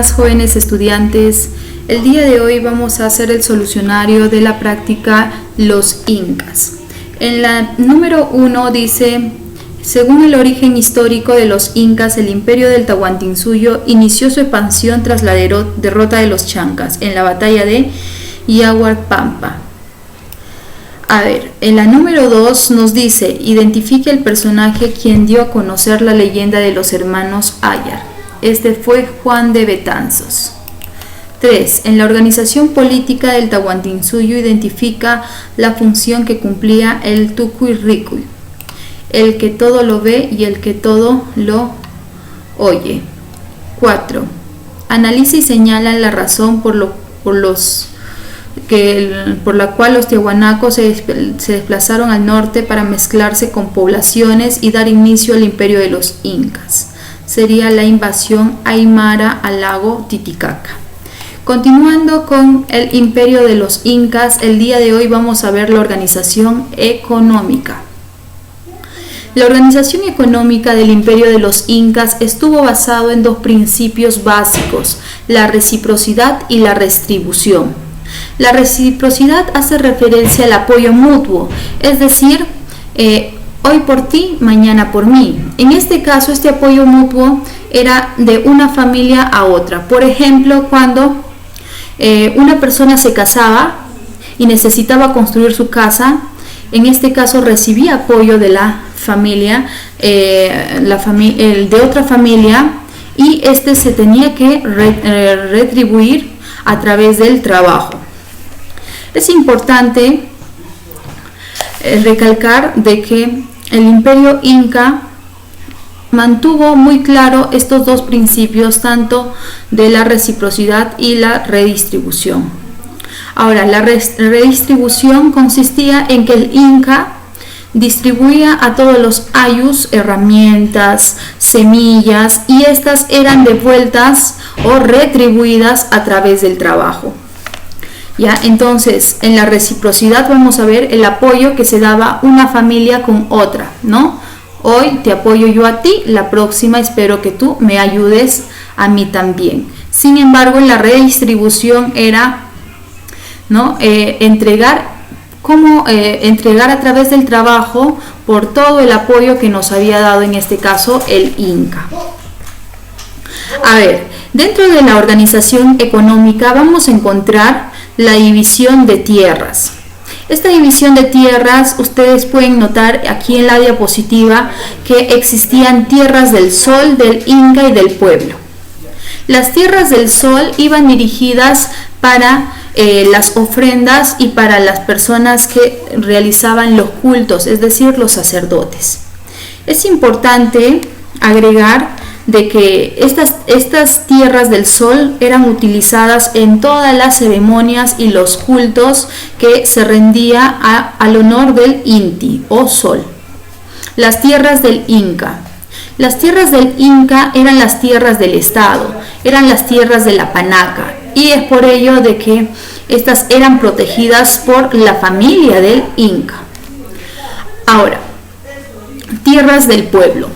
Jóvenes estudiantes, el día de hoy vamos a hacer el solucionario de la práctica Los Incas. En la número 1 dice: según el origen histórico de los incas, el imperio del Tahuantinsuyo inició su expansión tras la derrota de los chancas en la batalla de Yaguarpampa. En la número 2 nos dice: identifique el personaje quien dio a conocer la leyenda de los hermanos Ayar. Este fue Juan de Betanzos. 3. En la organización política del Tahuantinsuyo identifica la función que cumplía el Tucuy-Ricuy, el que todo lo ve y el que todo lo oye. 4. Analiza y señala la razón por la cual los tiahuanacos se desplazaron al norte para mezclarse con poblaciones y dar inicio al imperio de los incas. Sería la invasión aymara al lago Titicaca. Continuando con el imperio de los incas, el día de hoy vamos a ver la organización económica. La organización económica del imperio de los incas estuvo basado en dos principios básicos: la reciprocidad y la restribución. La reciprocidad hace referencia al apoyo mutuo, es decir, hoy por ti, mañana por mí. En este caso, este apoyo mutuo era de una familia a otra. Por ejemplo, cuando una persona se casaba y necesitaba construir su casa, en este caso recibía apoyo de la familia, de otra familia, y este se tenía que retribuir a través del trabajo. Es importante recalcar de que el imperio inca mantuvo muy claro estos dos principios, tanto de la reciprocidad y la redistribución. Ahora, la redistribución consistía en que el inca distribuía a todos los ayllus herramientas, semillas, y estas eran devueltas o retribuidas a través del trabajo. ¿Ya? Entonces, en la reciprocidad vamos a ver el apoyo que se daba una familia con otra, ¿no? Hoy te apoyo yo a ti, la próxima espero que tú me ayudes a mí también. Sin embargo, en la redistribución era, ¿no?, entregar a través del trabajo por todo el apoyo que nos había dado, en este caso, el inca. Dentro de la organización económica vamos a encontrar la división de tierras. Esta división de tierras, ustedes pueden notar aquí en la diapositiva que existían tierras del sol, del inca y del pueblo. Las tierras del sol iban dirigidas para las ofrendas y para las personas que realizaban los cultos, es decir, los sacerdotes. Es importante agregar de que estas tierras del sol eran utilizadas en todas las ceremonias y los cultos que se rendía al honor del Inti o sol. Las tierras del Inca. Las tierras del Inca eran las tierras del Estado, eran las tierras de la Panaca, y es por ello de que estas eran protegidas por la familia del Inca. Ahora, tierras del pueblo.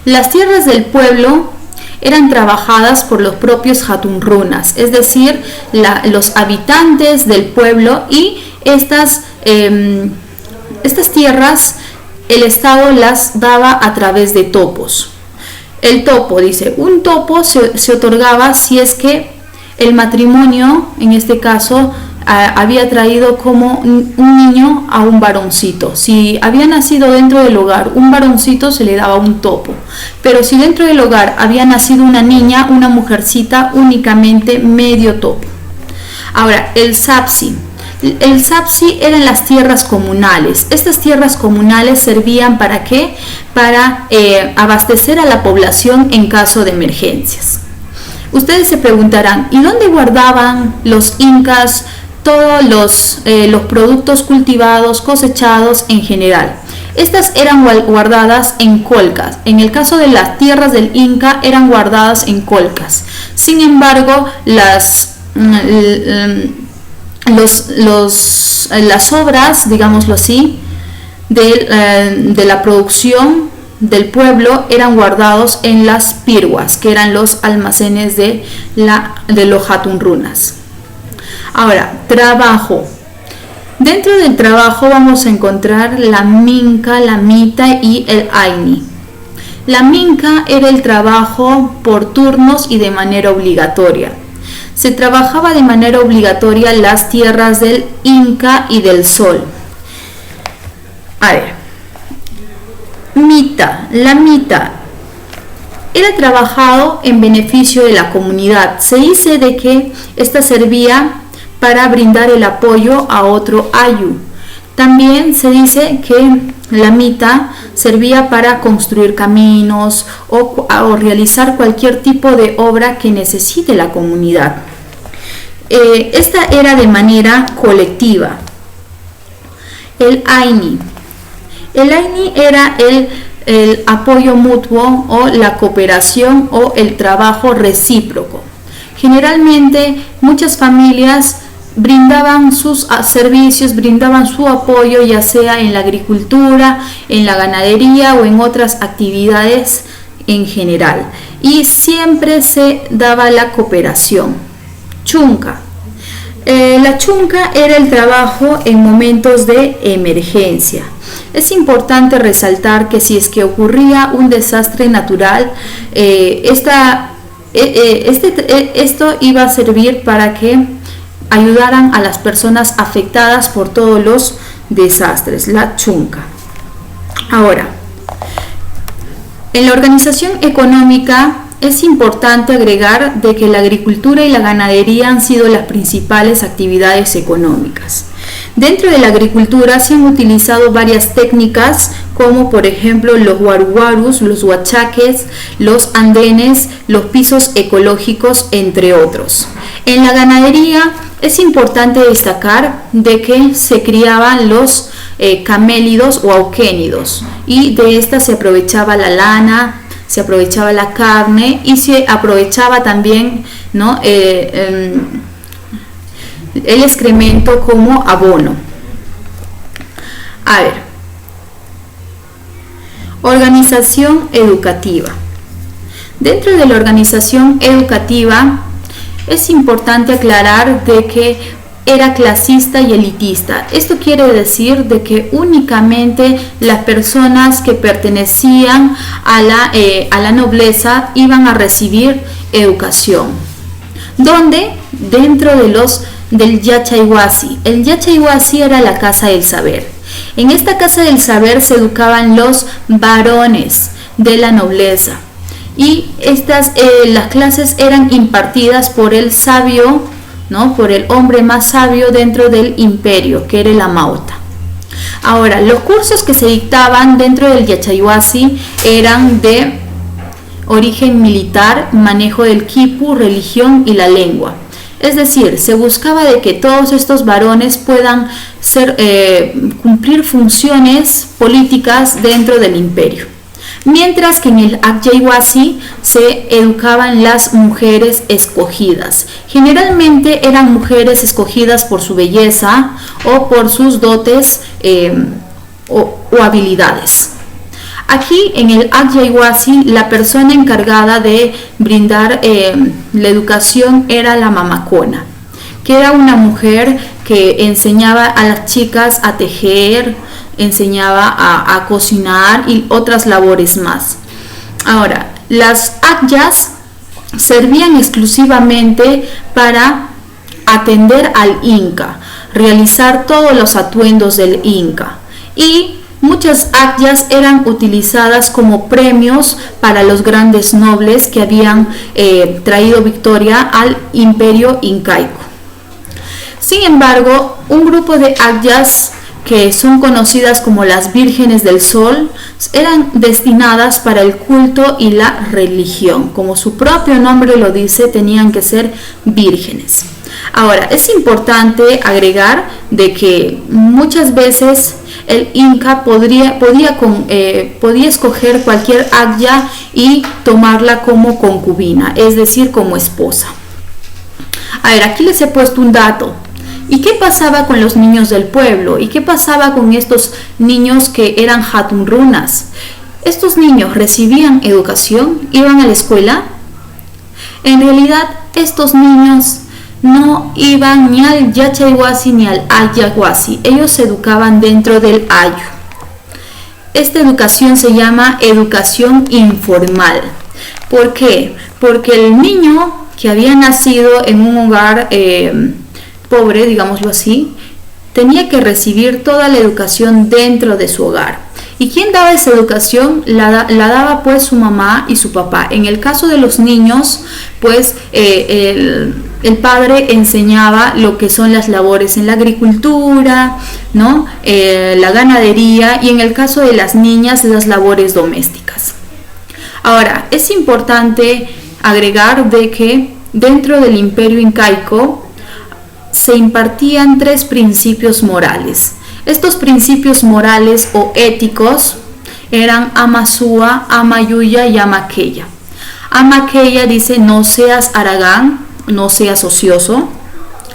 Las tierras del pueblo eran trabajadas por los propios Hatunrunas, es decir, los habitantes del pueblo, y estas tierras el Estado las daba a través de topos. El topo, dice, un topo se otorgaba si es que el matrimonio, en este caso, había traído como un niño a un varoncito. Si había nacido dentro del hogar un varoncito, se le daba un topo, pero si dentro del hogar había nacido una niña, una mujercita, únicamente medio topo. Ahora, el sapsi. El sapsi eran las tierras comunales. Estas tierras comunales servían ¿para qué? Para abastecer a la población en caso de emergencias. Ustedes se preguntarán, ¿y dónde guardaban los incas todos los productos cultivados, cosechados en general? Estas eran guardadas en colcas. En el caso de las tierras del Inca eran guardadas en colcas. Sin embargo, las obras, digámoslo así, de la producción del pueblo eran guardados en las pirwas, que eran los almacenes de los hatun runas. Ahora, trabajo. Dentro del trabajo vamos a encontrar la minca, la mita y el aini. La minca era el trabajo por turnos y de manera obligatoria. Se trabajaba de manera obligatoria las tierras del Inca y del Sol. A ver, la mita era trabajado en beneficio de la comunidad. Se dice de que esta servía para brindar el apoyo a otro ayu. También se dice que la mita servía para construir caminos o realizar cualquier tipo de obra que necesite la comunidad. Esta era de manera colectiva. El aini era el apoyo mutuo o la cooperación o el trabajo recíproco. Generalmente muchas familias brindaban sus servicios, brindaban su apoyo, ya sea en la agricultura, en la ganadería o en otras actividades en general. Y siempre se daba la cooperación. Chunca. La chunca era el trabajo en momentos de emergencia. Es importante resaltar que si es que ocurría un desastre natural, esto iba a servir para que ayudaran a las personas afectadas por todos los desastres, la chunca. Ahora, en la organización económica es importante agregar de que la agricultura y la ganadería han sido las principales actividades económicas. Dentro de la agricultura se han utilizado varias técnicas como por ejemplo los guaruguarus, los huachaques, los andenes, los pisos ecológicos, entre otros. En la ganadería es importante destacar de que se criaban los camélidos o auquénidos y de esta se aprovechaba la lana, se aprovechaba la carne y se aprovechaba también, ¿no?, el excremento como abono. A ver, organización educativa. Dentro de la organización educativa es importante aclarar de que era clasista y elitista. Esto quiere decir de que únicamente las personas que pertenecían a la nobleza iban a recibir educación. ¿Dónde? Dentro del Yachayhuasi. El Yachayhuasi era la casa del saber. En esta casa del saber se educaban los varones de la nobleza. Y las clases eran impartidas por el sabio, ¿no?, por el hombre más sabio dentro del imperio, que era el Amauta. Ahora, los cursos que se dictaban dentro del Yachayhuasi eran de origen militar, manejo del quipu, religión y la lengua. Es decir, se buscaba de que todos estos varones puedan cumplir funciones políticas dentro del imperio. Mientras que en el Akyayhuasi se educaban las mujeres escogidas. Generalmente eran mujeres escogidas por su belleza o por sus dotes o habilidades. Aquí en el Akyayhuasi la persona encargada de brindar la educación era la mamacona, que era una mujer que enseñaba a las chicas a tejer, enseñaba a cocinar y otras labores más. Ahora, las akyas servían exclusivamente para atender al Inca, realizar todos los atuendos del Inca, y muchas akyas eran utilizadas como premios para los grandes nobles que habían traído victoria al imperio incaico. Sin embargo, un grupo de akyas que son conocidas como las vírgenes del sol, eran destinadas para el culto y la religión. Como su propio nombre lo dice, tenían que ser vírgenes. Ahora, es importante agregar de que muchas veces el Inca podía escoger cualquier akya y tomarla como concubina, es decir, como esposa. A ver, aquí les he puesto un dato. ¿Y qué pasaba con los niños del pueblo? ¿Y qué pasaba con estos niños que eran hatun runas? ¿Estos niños recibían educación? ¿Iban a la escuela? En realidad, estos niños no iban ni al Yachayhuasi ni al Ayahuasi. Ellos se educaban dentro del Ayu. Esta educación se llama educación informal. ¿Por qué? Porque el niño que había nacido en un hogar pobre, digámoslo así, tenía que recibir toda la educación dentro de su hogar. ¿Y quién daba esa educación? La daba pues su mamá y su papá. En el caso de los niños, pues el padre enseñaba lo que son las labores en la agricultura, ¿no? La ganadería, y en el caso de las niñas, las labores domésticas. Ahora, es importante agregar de que dentro del Imperio Incaico se impartían 3 principios morales. Estos principios morales o éticos eran Amasúa, Amayuya y Amaqueya. Amaqueya dice: no seas haragán, no seas ocioso.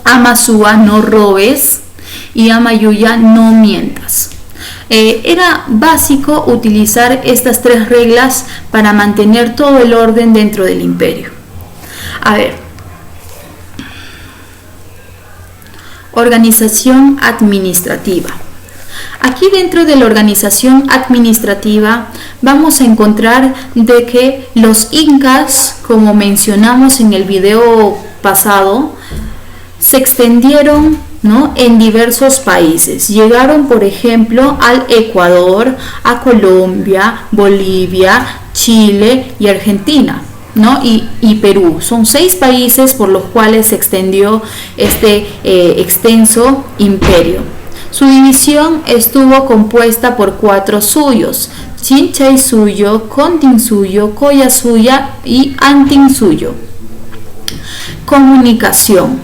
Amasúa: no robes. Y Amayuya: no mientas. Era básico utilizar estas 3 reglas para mantener todo el orden dentro del imperio. A ver, organización administrativa. Aquí dentro de la organización administrativa vamos a encontrar de que los incas, como mencionamos en el video pasado, se extendieron, ¿no?, en diversos países. Llegaron, por ejemplo, al Ecuador, a Colombia, Bolivia, Chile y Argentina, ¿no? y Perú. Son 6 países por los cuales se extendió este extenso imperio. Su división estuvo compuesta por 4 suyos: Chinchay-suyo, Contin-suyo, Coya-suya y Antin-suyo. Comunicación.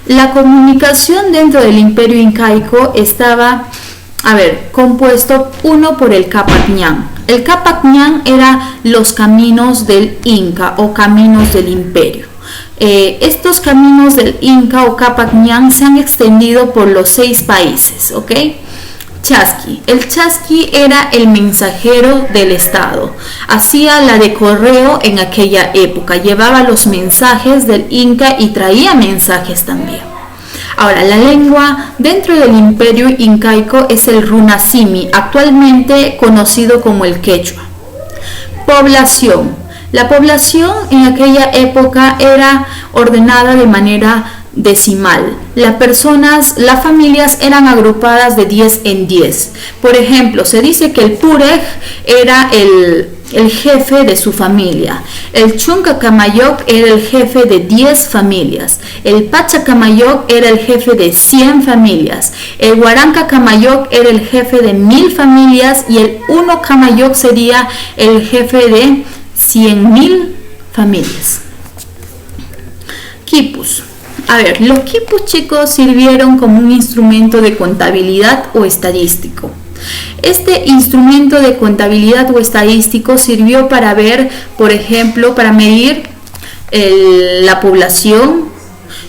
La comunicación dentro del Imperio Incaico estaba, compuesto uno por el Capac Ñan. El Capac Ñan era los caminos del Inca o caminos del imperio. Estos caminos del Inca o Capac Ñan se han extendido por los 6 países, ¿ok? Chasqui. El chasqui era el mensajero del Estado. Hacía la de correo en aquella época. Llevaba los mensajes del Inca y traía mensajes también. Ahora, la lengua dentro del Imperio Incaico es el runasimi, actualmente conocido como el quechua. Población. La población en aquella época era ordenada de manera decimal. Las familias eran agrupadas de 10 en 10. Por ejemplo, se dice que el Purej era el jefe de su familia. El Chuncacamayok era el jefe de 10 familias. El Pachacamayok era el jefe de 100 familias. El Huarancacamayok era el jefe de 1000 familias. Y el Unocamayok sería el jefe de 100.000 familias. Quipus. Los quipus, chicos, sirvieron como un instrumento de contabilidad o estadístico. Este instrumento de contabilidad o estadístico sirvió para ver, por ejemplo, para medir la población,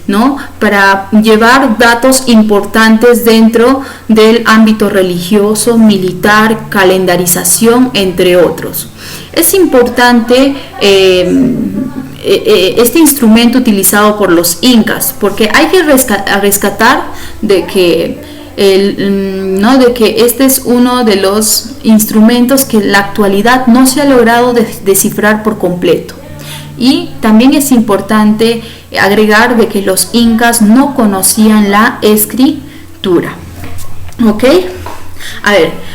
¿no?, para llevar datos importantes dentro del ámbito religioso, militar, calendarización, entre otros. Es importante este instrumento utilizado por los incas, porque hay que rescatar de que este es uno de los instrumentos que en la actualidad no se ha logrado descifrar por completo. Y también es importante agregar de que los incas no conocían la escritura. ¿Ok?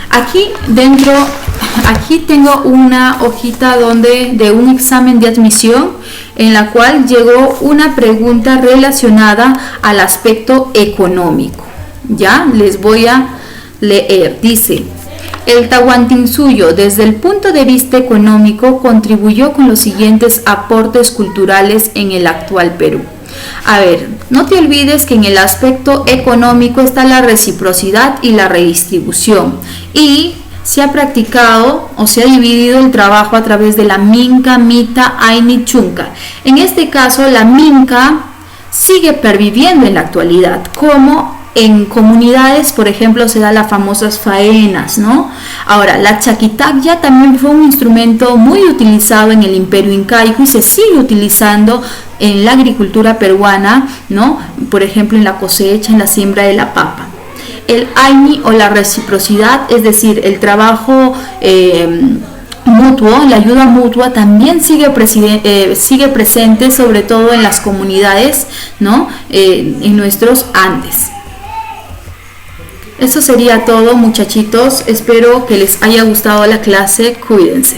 Aquí tengo una hojita de un examen de admisión en la cual llegó una pregunta relacionada al aspecto económico. Ya les voy a leer. Dice: el Tahuantinsuyo, desde el punto de vista económico, contribuyó con los siguientes aportes culturales en el actual Perú. No te olvides que en el aspecto económico está la reciprocidad y la redistribución, y se ha practicado o se ha dividido el trabajo a través de la Minca, Mita, Aini, Chunca. En este caso, la Minca sigue perviviendo en la actualidad como en comunidades, por ejemplo, se da las famosas faenas, ¿no? Ahora, la chaquitacya también fue un instrumento muy utilizado en el Imperio Incaico y se sigue utilizando en la agricultura peruana, ¿no? Por ejemplo, en la cosecha, en la siembra de la papa. El aini o la reciprocidad, es decir, el trabajo mutuo, la ayuda mutua también sigue presente, sobre todo en las comunidades, ¿no? En nuestros Andes. Eso sería todo, muchachitos. Espero que les haya gustado la clase. Cuídense.